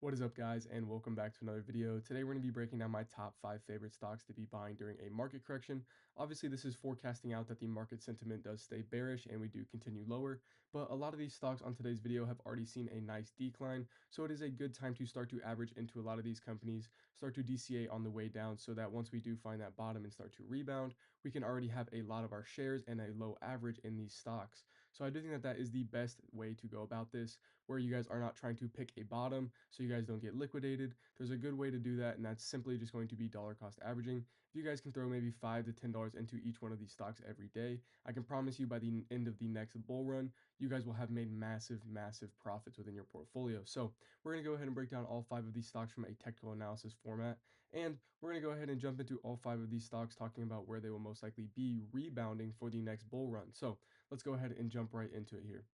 What is up, guys, and welcome back to another video. Today we're going to be breaking down my top 5 favorite stocks to be buying during a market correction. Obviously, this is forecasting out that the market sentiment does stay bearish and we do continue lower, but a lot of these stocks on today's video have already seen a nice decline, so it is a good time to start to average into a lot of these companies, start to DCA on the way down so that once we do find that bottom and start to rebound, we can already have a lot of our shares and a low average in these stocks. So I do think that that is the best way to go about this, where you guys are not trying to pick a bottom so you guys don't get liquidated. There's a good way to do that, and that's simply just going to be dollar cost averaging. If you guys can throw maybe $5 to $10 into each one of these stocks every day, I can promise you by the end of the next bull run, you guys will have made massive, massive profits within your portfolio. So we're going to go ahead and break down all 5 of these stocks from a technical analysis format, and we're going to go ahead and jump into all 5 of these stocks talking about where they will most likely be rebounding for the next bull run. So let's go ahead and jump right into it here.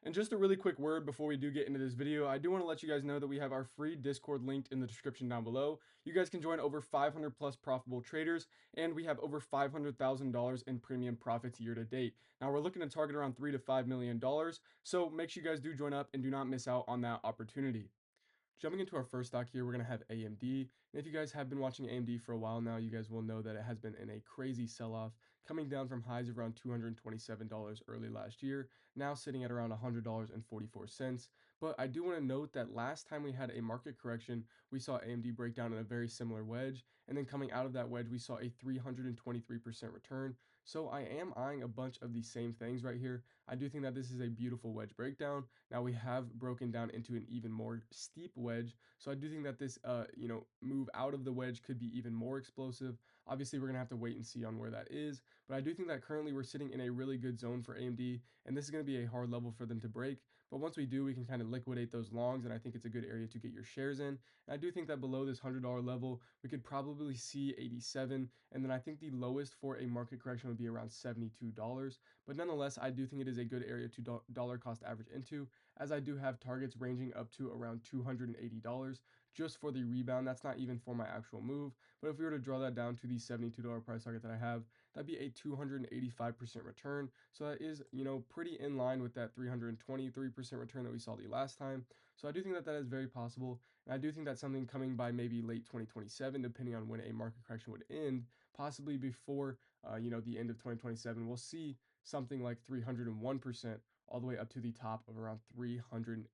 And just a really quick word before we do get into this video, I do want to let you guys know that we have our free Discord linked in the description down below. You guys can join over 500 plus profitable traders, and we have over $500,000 in premium profits year to date. Now we're looking to target around $3 to $5 million, so make sure you guys do join up and do not miss out on that opportunity. Jumping into our first stock here, we're going to have AMD. And if you guys have been watching AMD for a while now, you guys will know that it has been in a crazy sell-off, coming down from highs of around $227 early last year, now sitting at around $100.44. But I do want to note that last time we had a market correction, we saw AMD break down in a very similar wedge. And then coming out of that wedge, we saw a 323% return. So I am eyeing a bunch of the same things right here. I do think that this is a beautiful wedge breakdown. Now we have broken down into an even more steep wedge, so I do think that this move out of the wedge could be even more explosive. Obviously, we're gonna have to wait and see on where that is, but I do think that currently we're sitting in a really good zone for AMD, and this is gonna be a hard level for them to break. But once we do, we can kind of liquidate those longs, and I think it's a good area to get your shares in. And I do think that below this $100 level, we could probably see 87, and then I think the lowest for a market correction would be around $72. But nonetheless, I do think it is a good area to dollar cost average into, as I do have targets ranging up to around $280 just for the rebound. That's not even for my actual move. But if we were to draw that down to the $72 price target that I have, that'd be a 285% return. So that is, pretty in line with that 323% return that we saw the last time. So I do think that that is very possible. And I do think that's something coming by maybe late 2027, depending on when a market correction would end, possibly before, the end of 2027. We'll see something like 301% all the way up to the top of around $385.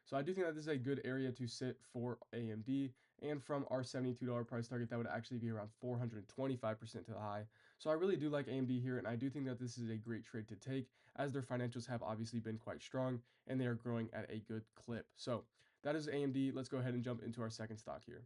So I do think that this is a good area to sit for AMD. And from our $72 price target, that would actually be around 425% to the high. So I really do like AMD here, and I do think that this is a great trade to take, as their financials have obviously been quite strong and they are growing at a good clip. So that is AMD. Let's go ahead and jump into our second stock here.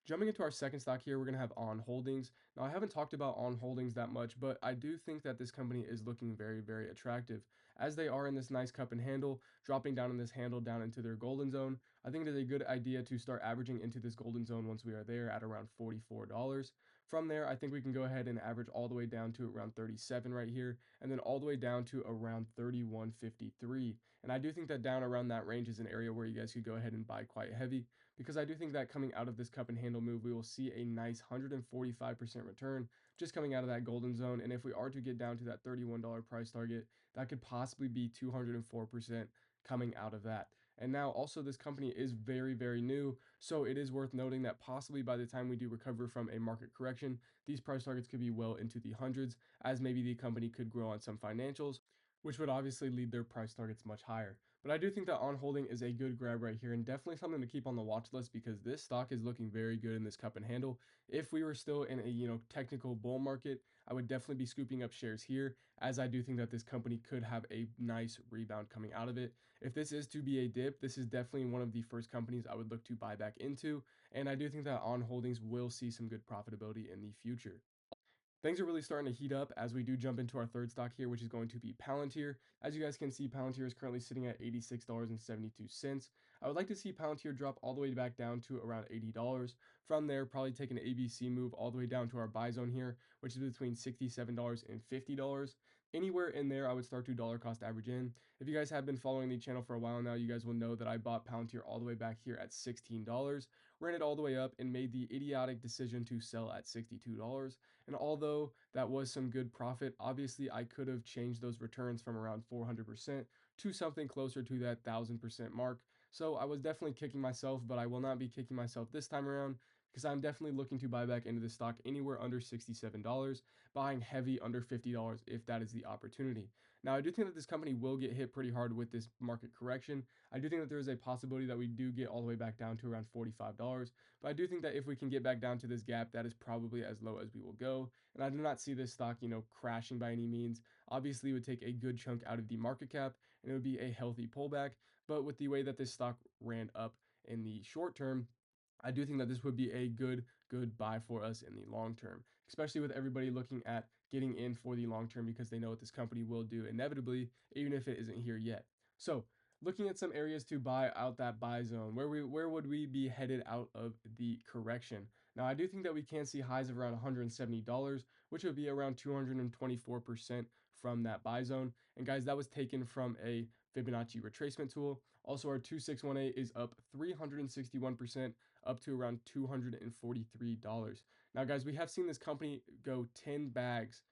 Jumping into our second stock here, we're going to have On Holdings. Now, I haven't talked about On Holdings that much, but I do think that this company is looking very, very attractive, as they are in this nice cup and handle, dropping down in this handle down into their golden zone. I think it is a good idea to start averaging into this golden zone once we are there at around $44. From there, I think we can go ahead and average all the way down to around 37 right here, and then all the way down to around 31.53. And I do think that down around that range is an area where you guys could go ahead and buy quite heavy, because I do think that coming out of this cup and handle move, we will see a nice 145% return just coming out of that golden zone. And if we are to get down to that $31 price target, that could possibly be 204% coming out of that. And now also this company is very, very new. So it is worth noting that possibly by the time we do recover from a market correction, these price targets could be well into the hundreds, as maybe the company could grow on some financials, which would obviously lead their price targets much higher. But I do think that On Holding is a good grab right here, and definitely something to keep on the watch list, because this stock is looking very good in this cup and handle. If we were still in a technical bull market, I would definitely be scooping up shares here, as I do think that this company could have a nice rebound coming out of it. If this is to be a dip, this is definitely one of the first companies I would look to buy back into, and I do think that On Holdings will see some good profitability in the future. Things are really starting to heat up as we do jump into our third stock here, which is going to be Palantir. As you guys can see, Palantir is currently sitting at $86.72. I would like to see Palantir drop all the way back down to around $80. From there, probably take an ABC move all the way down to our buy zone here, which is between $67 and $50. Anywhere in there, I would start to dollar cost average in. If you guys have been following the channel for a while now, you guys will know that I bought Palantir all the way back here at $16, ran it all the way up, and made the idiotic decision to sell at $62. And although that was some good profit, obviously I could have changed those returns from around 400% to something closer to that 1000% mark. So I was definitely kicking myself, but I will not be kicking myself this time around because I'm definitely looking to buy back into the stock anywhere under $67, buying heavy under $50 if that is the opportunity. Now, I do think that this company will get hit pretty hard with this market correction. I do think that there is a possibility that we do get all the way back down to around $45, but I do think that if we can get back down to this gap, that is probably as low as we will go. And I do not see this stock, crashing by any means. Obviously, it would take a good chunk out of the market cap and it would be a healthy pullback. But with the way that this stock ran up in the short term, I do think that this would be a good buy for us in the long term, especially with everybody looking at getting in for the long term because they know what this company will do inevitably, even if it isn't here yet. So, looking at some areas to buy out that buy zone, where would we be headed out of the correction? Now, I do think that we can see highs of around $170, which would be around 224% from that buy zone. And guys, that was taken from a Fibonacci retracement tool. Also, our 2618 is up 361%, up to around $243. Now, guys, we have seen this company go 10 bags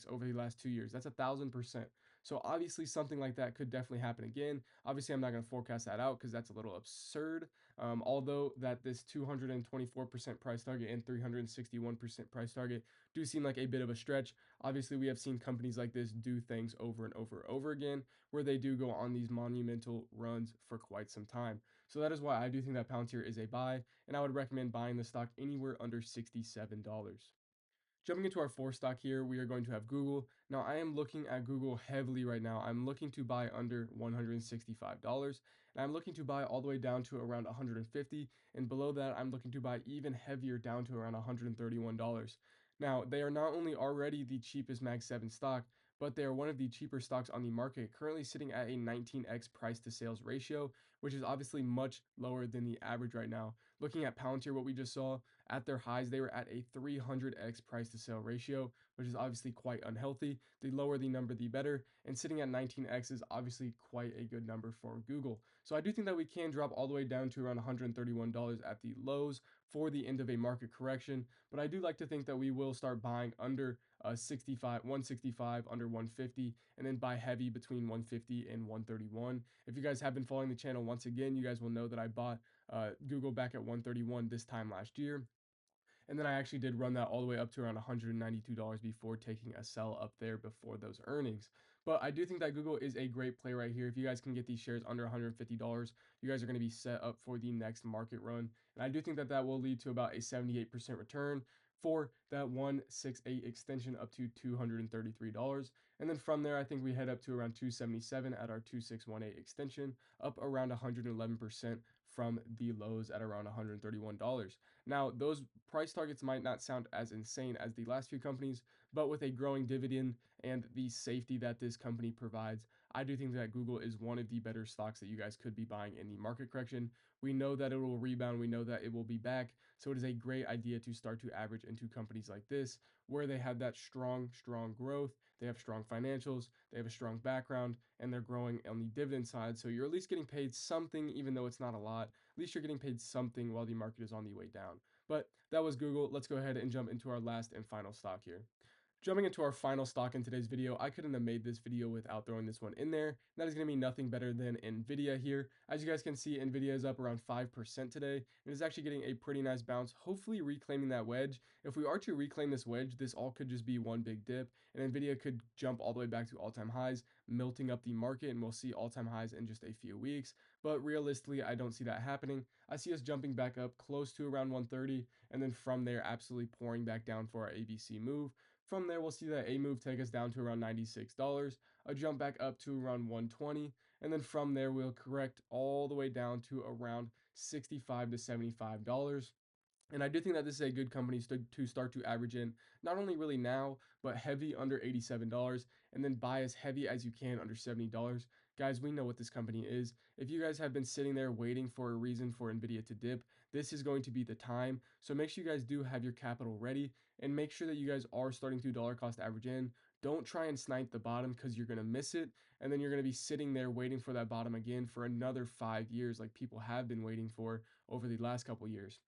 over the last 2 years. That's 1,000%. So obviously something like that could definitely happen again. Obviously, I'm not going to forecast that out because that's a little absurd. Although that this 224% price target and 361% price target do seem like a bit of a stretch. Obviously, we have seen companies like this do things over and over and over again where they do go on these monumental runs for quite some time. So that is why I do think that Palantir is a buy, and I would recommend buying the stock anywhere under $67. Jumping into our fourth stock here, we are going to have Google. Now, I am looking at Google heavily right now. I'm looking to buy under $165, and I'm looking to buy all the way down to around 150, and below that, I'm looking to buy even heavier down to around $131. Now, they are not only already the cheapest Mag 7 stock, but they are one of the cheaper stocks on the market, currently sitting at a 19x price to sales ratio, which is obviously much lower than the average right now. Looking at Palantir, what we just saw, at their highs, they were at a 300x price to sale ratio, which is obviously quite unhealthy. The lower the number, the better. And sitting at 19x is obviously quite a good number for Google. So I do think that we can drop all the way down to around $131 at the lows for the end of a market correction. But I do like to think that we will start buying under 165, under 150, and then buy heavy between 150 and 131. If you guys have been following the channel once again, you guys will know that I bought Google back at 131 this time last year. And then I actually did run that all the way up to around $192 before taking a sell up there before those earnings. But I do think that Google is a great play right here. If you guys can get these shares under $150, you guys are going to be set up for the next market run. And I do think that that will lead to about a 78% return for that 168 extension up to $233. And then from there, I think we head up to around 277 at our 2618 extension, up around 111% from the lows at around $131. Now, those price targets might not sound as insane as the last few companies, but with a growing dividend and the safety that this company provides, I do think that Google is one of the better stocks that you guys could be buying in the market correction. We know that it will rebound, we know that it will be back, so it is a great idea to start to average into companies like this where they have that strong growth, they have strong financials, they have a strong background, and they're growing on the dividend side. So you're at least getting paid something, even though it's not a lot. At least you're getting paid something while the market is on the way down. But that was Google. Let's go ahead and jump into our last and final stock here. Jumping into our final stock in today's video, I couldn't have made this video without throwing this one in there. That is going to be nothing better than Nvidia here. As you guys can see, Nvidia is up around 5% today. It is actually getting a pretty nice bounce, hopefully reclaiming that wedge. If we are to reclaim this wedge, this all could just be one big dip, and Nvidia could jump all the way back to all-time highs, melting up the market, and we'll see all-time highs in just a few weeks. But realistically, I don't see that happening. I see us jumping back up close to around 130, and then from there, absolutely pouring back down for our ABC move. From there, we'll see that A move take us down to around $96, a jump back up to around 120, and then from there, we'll correct all the way down to around $65 to $75. And I do think that this is a good company to start to average in, not only really now, but heavy under $87, and then buy as heavy as you can under $70. Guys, we know what this company is. If you guys have been sitting there waiting for a reason for Nvidia to dip, this is going to be the time. So make sure you guys do have your capital ready, and make sure that you guys are starting to dollar cost average in. Don't try and snipe the bottom because you're going to miss it, and then you're going to be sitting there waiting for that bottom again for another 5 years like people have been waiting for over the last couple years.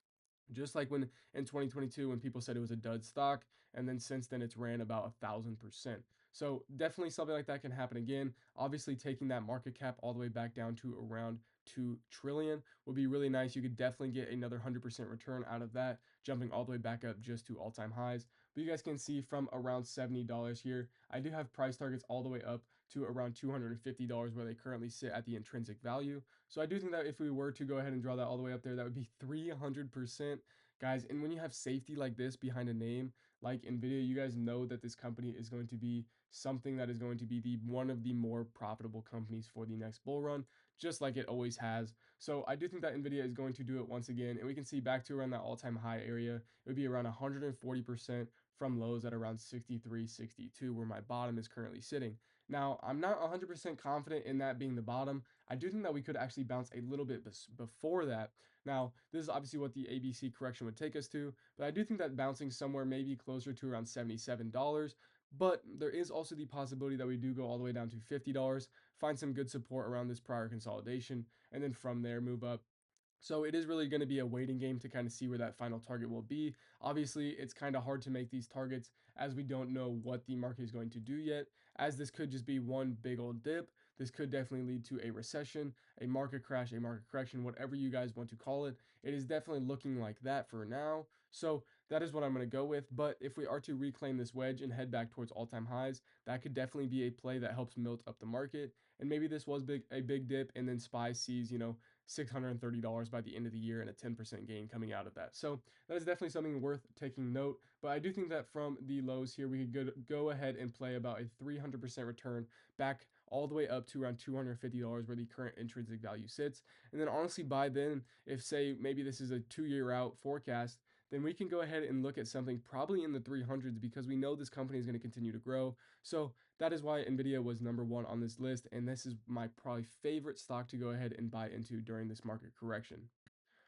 Just like when in 2022, when people said it was a dud stock, and then since then it's ran about 1,000%. So definitely something like that can happen again. Obviously, taking that market cap all the way back down to around 2 trillion would be really nice. You could definitely get another 100% return out of that, jumping all the way back up just to all-time highs. But you guys can see from around $70 here, I do have price targets all the way up to around $250 where they currently sit at the intrinsic value. So I do think that if we were to go ahead and draw that all the way up there, that would be 300%. Guys, and when you have safety like this behind a name like Nvidia, you guys know that this company is going to be something that is going to be the one of the more profitable companies for the next bull run, just like it always has. So I do think that Nvidia is going to do it once again, and we can see back to around that all-time high area. It would be around 140% from lows at around 63, 62, where my bottom is currently sitting. Now, I'm not 100% confident in that being the bottom. I do think that we could actually bounce a little bit before that. Now, this is obviously what the ABC correction would take us to, but I do think that bouncing somewhere maybe closer to around $77. But there is also the possibility that we do go all the way down to $50, find some good support around this prior consolidation, and then from there move up. So it is really going to be a waiting game to kind of see where that final target will be. Obviously, it's kind of hard to make these targets as we don't know what the market is going to do yet, as this could just be one big old dip. This could definitely lead to a recession, a market crash, a market correction, whatever you guys want to call it. It is definitely looking like that for now. So that is what I'm going to go with. But if we are to reclaim this wedge and head back towards all-time highs, that could definitely be a play that helps melt up the market. And maybe this was a big dip, and then SPY sees, $630 by the end of the year and a 10% gain coming out of that. So that is definitely something worth taking note. But I do think that from the lows here, we could go ahead and play about a 300% return back all the way up to around $250 where the current intrinsic value sits. And then honestly, by then, if say maybe this is a 2 year out forecast, then we can go ahead and look at something probably in the 300s because we know this company is going to continue to grow. So that is why Nvidia was number one on this list, and this is my probably favorite stock to go ahead and buy into during this market correction.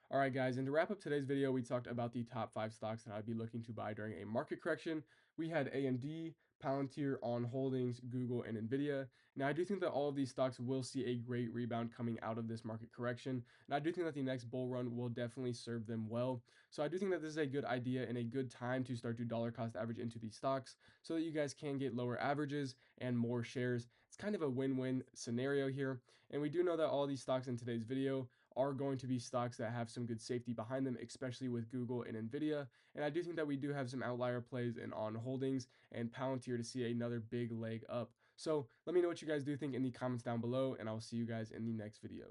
All right, guys, and to wrap up today's video, we talked about the top 5 stocks that I'd be looking to buy during a market correction. We had AMD, Palantir, On Holdings, Google, and Nvidia. Now, I do think that all of these stocks will see a great rebound coming out of this market correction, and I do think that the next bull run will definitely serve them well. So I do think that this is a good idea and a good time to start to dollar cost average into these stocks so that you guys can get lower averages and more shares. It's kind of a win-win scenario here, and we do know that all these stocks in today's video are going to be stocks that have some good safety behind them, especially with Google and Nvidia. And I do think that we do have some outlier plays in On Holdings and Palantir to see another big leg up. So let me know what you guys do think in the comments down below, and I'll see you guys in the next video.